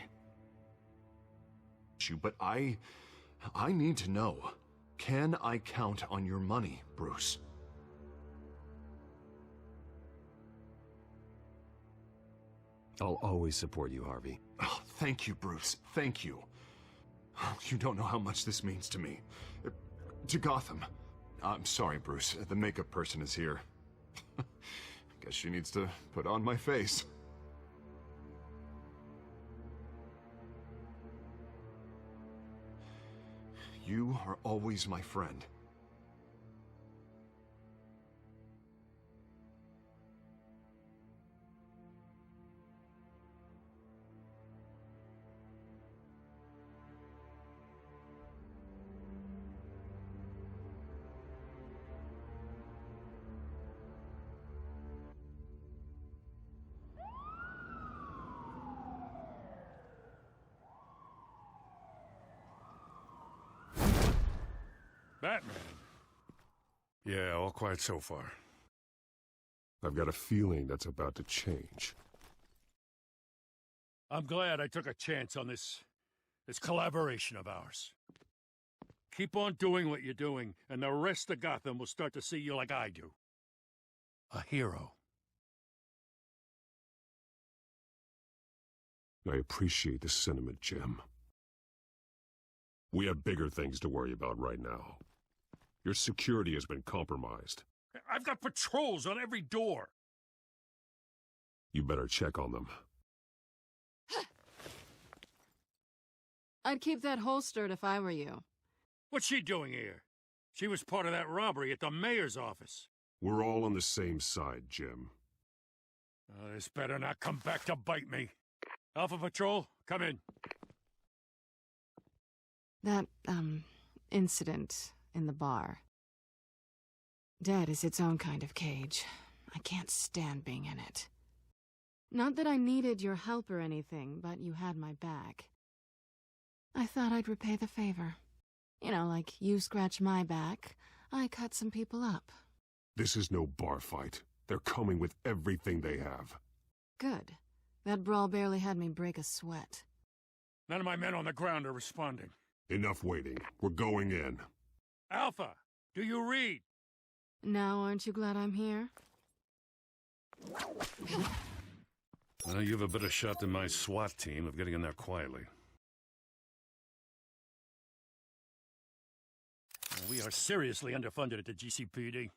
issue, but I need to know. Can I count on your money, Bruce? I'll always support you, Harvey. Oh, thank you, Bruce. Thank you. You don't know how much this means to me. To Gotham. I'm sorry, Bruce. The makeup person is here. Guess she needs to put on my face. You are always my friend. Batman. Yeah, all quiet so far. I've got a feeling that's about to change. I'm glad I took a chance on this collaboration of ours. Keep on doing what you're doing, and the rest of Gotham will start to see you like I do. A hero. I appreciate the sentiment, Jim. We have bigger things to worry about right now. Your security has been compromised. I've got patrols on every door. You better check on them. I'd keep that holstered if I were you. What's she doing here? She was part of that robbery at the mayor's office. We're all on the same side, Jim. This better not come back to bite me. Alpha Patrol, come in. That, incident in the bar. Dead is its own kind of cage. I can't stand being in it. Not that I needed your help or anything, but you had my back. I thought I'd repay the favor. You know, like you scratch my back, I cut some people up. This is no bar fight. They're coming with everything they have. Good. That brawl barely had me break a sweat. None of my men on the ground are responding. Enough waiting. We're going in. Alpha, do you read? Now aren't you glad I'm here? Well, you have a better shot than my SWAT team of getting in there quietly. We are seriously underfunded at the GCPD.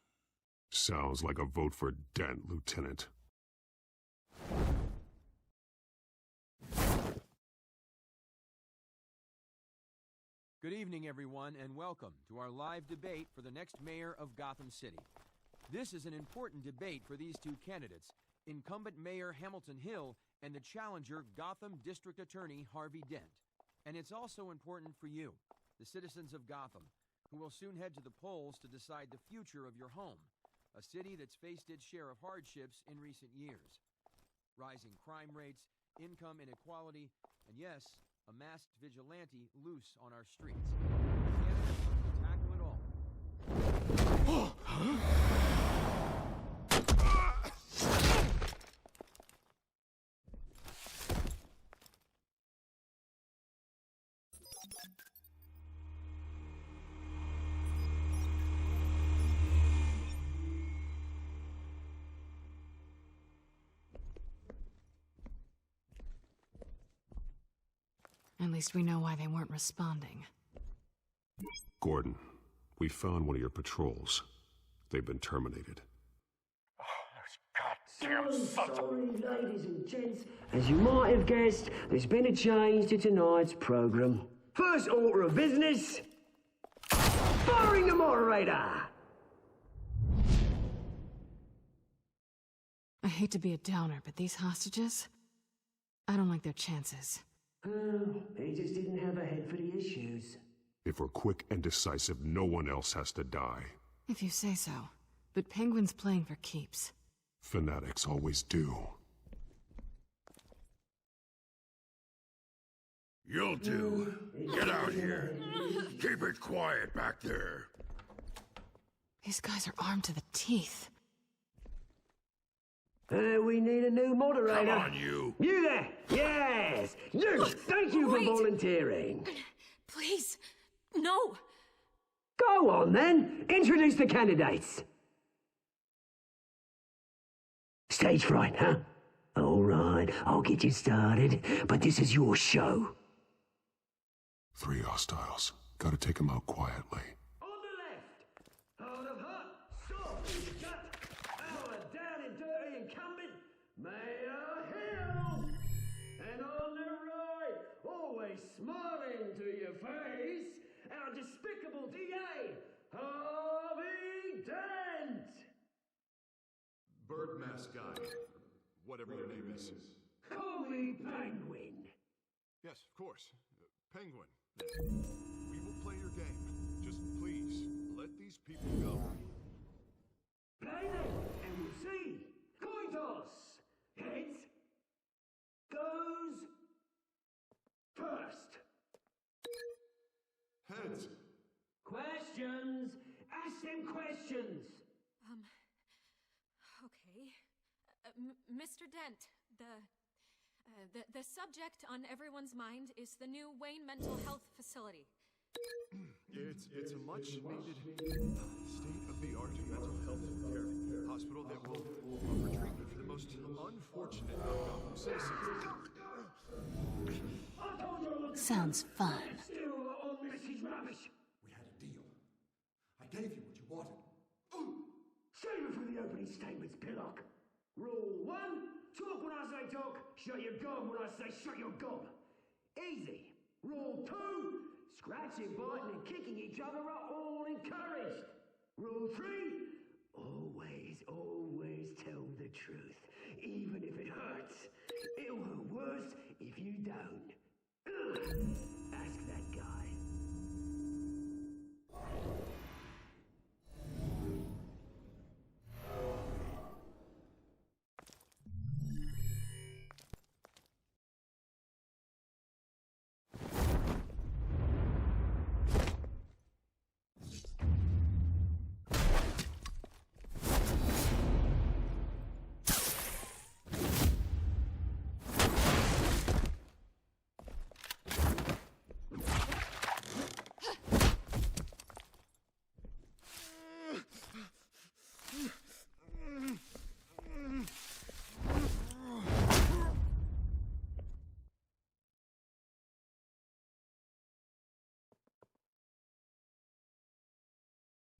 Sounds like a vote for Dent, Lieutenant. Good evening, everyone, and welcome to our live debate for the next mayor of Gotham City. This is an important debate for these two candidates, incumbent Mayor Hamilton Hill and the challenger Gotham District Attorney Harvey Dent. And it's also important for you, the citizens of Gotham, who will soon head to the polls to decide the future of your home, a city that's faced its share of hardships in recent years. Rising crime rates, income inequality, and yes, a masked vigilante loose on our streets. The candidates must tackle it all. At least we know why they weren't responding. Gordon, we found one of your patrols. They've been terminated. Sorry, ladies and gents. As you might have guessed, there's been a change to tonight's programme. First order of business, firing the moderator! I hate to be a downer, but these hostages, I don't like their chances. He just didn't have a head for the issues. If we're quick and decisive, no one else has to die. If you say so. But Penguin's playing for keeps. Fanatics always do. You'll do. Get out here. Keep it quiet back there. These guys are armed to the teeth. We need a new moderator. Come on, you. You there! Yes! You! Thank you for volunteering. Please, no! Go on then, introduce the candidates. Stage fright, huh? All right, I'll get you started, but this is your show. 3 hostiles. Gotta take them out quietly. On the left, hard of heart, soft in the gut, our down and dirty incumbent, Mayor Hill. And on the right, always smiling to your face, our despicable DA, Harvey Dent. Bird mask guy. Whatever your name is. Call me Penguin. Yes, of course. Penguin. We will play your game. Just please, let these people go. Play them, and we'll see. Coin toss. Heads goes first. Heads. Questions. Ask them questions. Okay. Mr. Dent, the subject on everyone's mind is the new Wayne Mental Health Facility. It's a much-needed state-of-the-art mental health care hospital that will offer treatment for the most unfortunate of Gotham citizens. Sounds fun. Still on this is rubbish. We had a deal. I gave you what you wanted. Save it for the opening statements, Pillock. Rule 1, talk when I say talk, shut your gob when I say shut your gob. Easy. Rule 2, scratching, biting and kicking each other are all encouraged. Rule 3, always tell the truth, even if it hurts. It'll hurt worse if you don't. Ask that guy.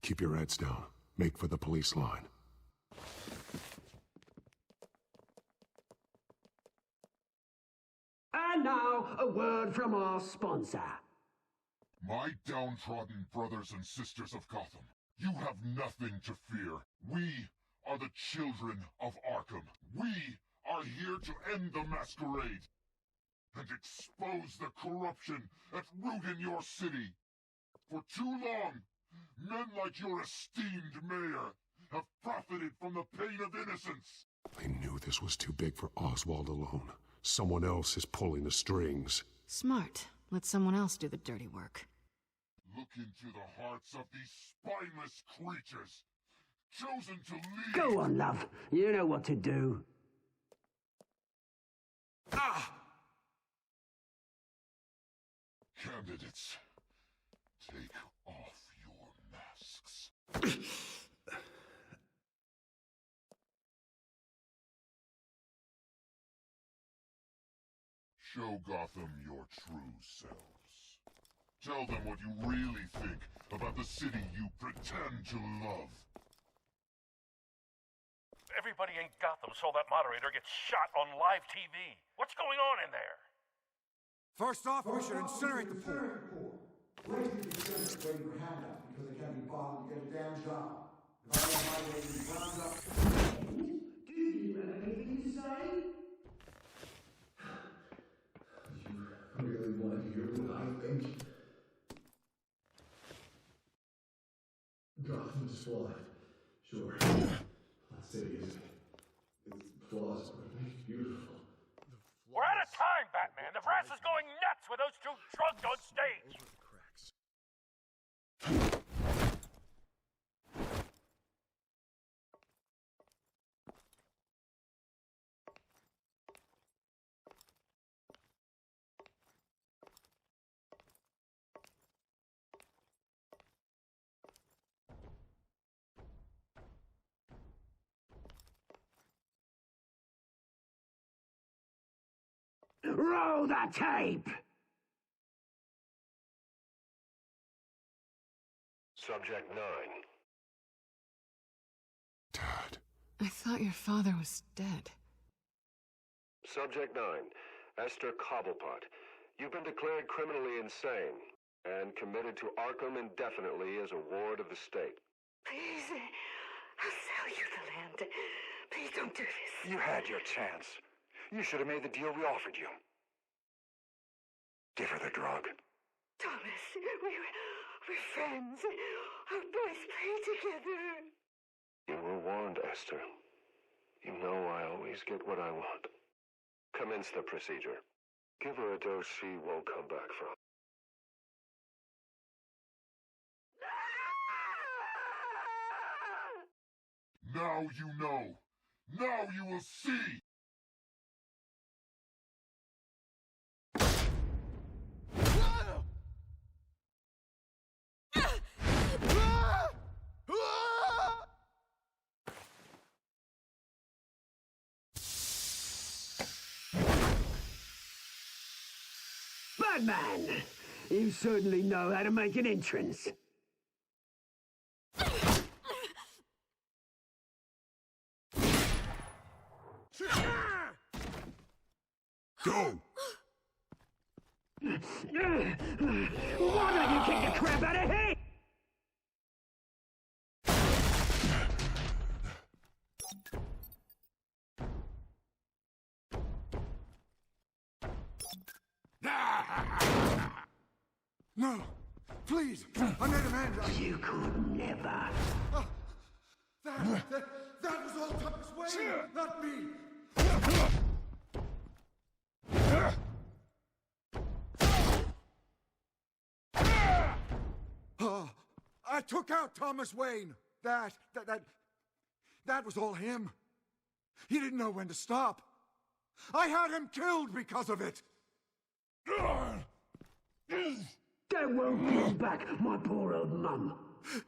Keep your heads down. Make for the police line. And now, a word from our sponsor. My downtrodden brothers and sisters of Gotham, you have nothing to fear. We are the children of Arkham. We are here to end the masquerade and expose the corruption at root in your city. For too long, men like your esteemed mayor have profited from the pain of innocence. I knew this was too big for Oswald alone. Someone else is pulling the strings. Smart. Let someone else do the dirty work. Look into the hearts of these spineless creatures, chosen to lead... Go on, love. You know what to do. Candidates, take off your masks. Show Gotham your true selves. Tell them what you really think about the city you pretend to love. Everybody in Gotham saw that moderator get shot on live TV. What's going on in there? First off, we should incinerate the poor. Wait till you incinerate waiting for handouts because they can't be bought and you get a damn job. If I want my way to be round up... Do you have anything to say? You really want to hear what I think? Gotham's flawed. Sure. That city is... It's flaws, but it's beautiful. We're out of time, Batman. The brass is going nuts with those two drugged on stage. Roll the tape! Subject 9. I thought your father was dead. Subject 9. Esther Cobblepot. You've been declared criminally insane and committed to Arkham indefinitely as a ward of the state. Please, I'll sell you the land. Please don't do this. You had your chance. You should have made the deal we offered you. Give her the drug. Thomas, we're friends. Our boys play together. You were warned, Esther. You know I always get what I want. Commence the procedure. Give her a dose she won't come back from. Now you know. Now you will see. Batman! You certainly know how to make an entrance. Go! Why don't you kick the crap out of him? No! Please! I made a man. You could never. That was all Thomas Wayne, not me! I took out Thomas Wayne. That was all him. He didn't know when to stop. I had him killed because of it. That won't bring back my poor old mum.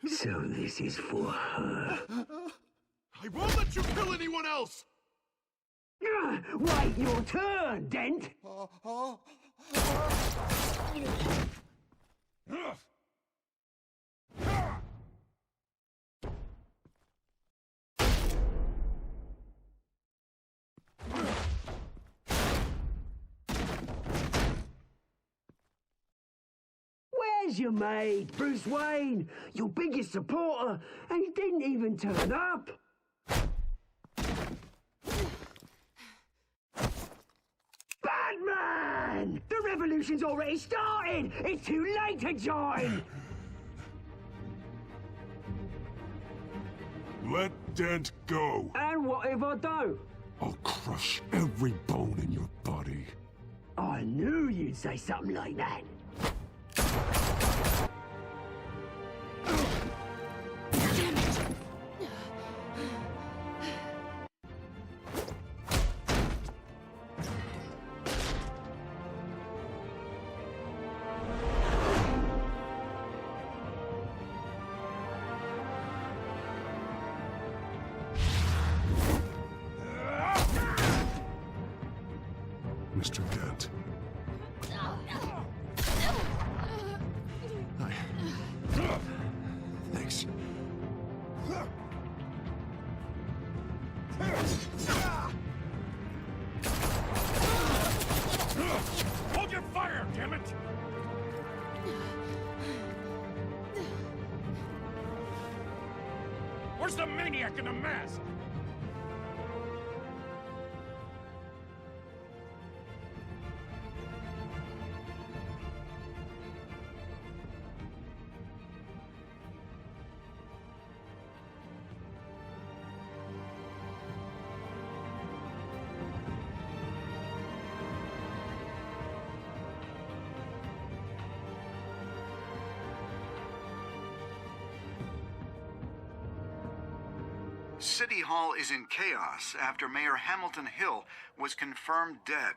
So this is for her. I won't let you kill anyone else! Wait your turn, Dent! Where's your mate, Bruce Wayne? Your biggest supporter, and he didn't even turn up. Batman! The revolution's already started! It's too late to join! Let Dent go. And what if I don't? I'll crush every bone in your body. I knew you'd say something like that. Mr. Dent. Thanks. Hold your fire, damn it! Where's the maniac in the mask? City Hall is in chaos after Mayor Hamilton Hill was confirmed dead.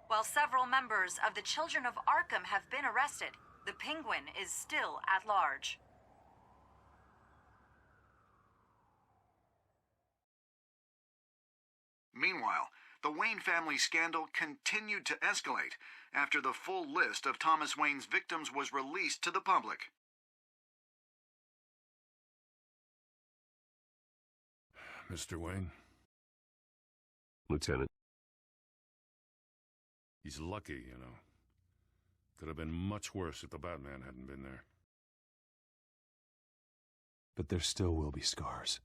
While several members of the Children of Arkham have been arrested, the Penguin is still at large. Meanwhile, The Wayne family scandal continued to escalate after the full list of Thomas Wayne's victims was released to the public. Mr. Wayne? Lieutenant. He's lucky, you know. Could have been much worse if the Batman hadn't been there. But there still will be scars.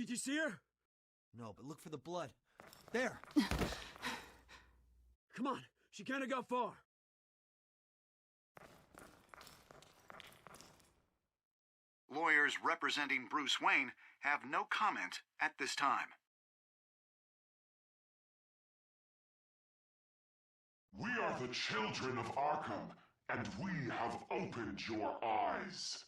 Did you see her? No, but look for the blood. There! Come on, she can't have got far. Lawyers representing Bruce Wayne have no comment at this time. We are the children of Arkham, and we have opened your eyes.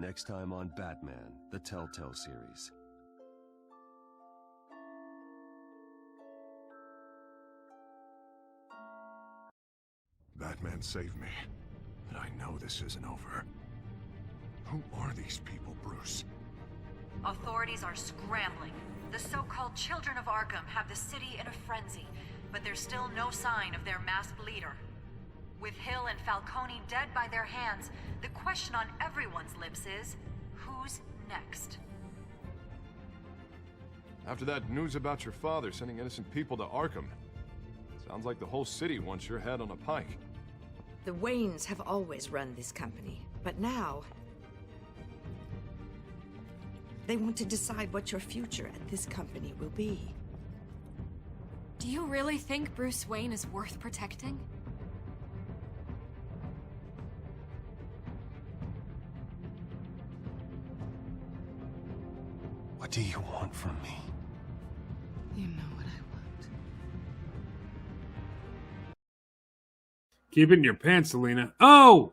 Next time on Batman, the Telltale series. Batman saved me, but I know this isn't over. Who are these people, Bruce? Authorities are scrambling. The so-called Children of Arkham have the city in a frenzy, but there's still no sign of their masked leader. With Hill and Falcone dead by their hands, the question on everyone's lips is, who's next? After that news about your father sending innocent people to Arkham, sounds like the whole city wants your head on a pike. The Waynes have always run this company, but now they want to decide what your future at this company will be. Do you really think Bruce Wayne is worth protecting? What do you want from me? You know what I want. Keep it in your pants, Selena. Oh!